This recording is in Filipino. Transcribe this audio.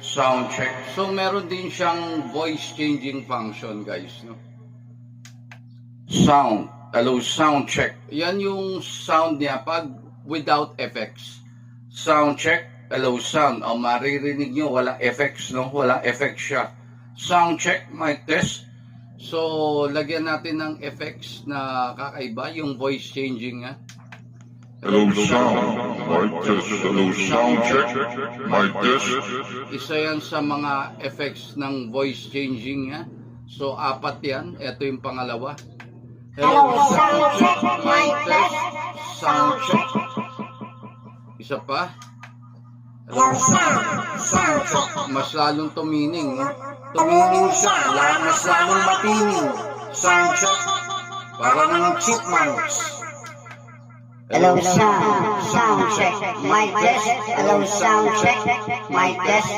sound check. So meron din siyang voice changing function, guys, no? Sound, hello, sound check. Yan yung sound niya pag without effects. Sound check, hello, sound. O maririnig nyo, walang effects, no? Walang effects siya. Sound check, mic test. So lagyan natin ng effects na kakaiba, yung voice changing nga. Hello sound, mic test. Hello sound check, mic test. Isa yan sa mga effects ng voice changing ha. So apat yan. Ito yung pangalawa. Hello sound check, mic test. Sound check. Isa pa. Hello sound check. Mas lalong tumining. No? Tumining siya. Mas lalong matining. Sound check. Parang chipmunks. Hello sound check, mic test. Hello sound check, mic test.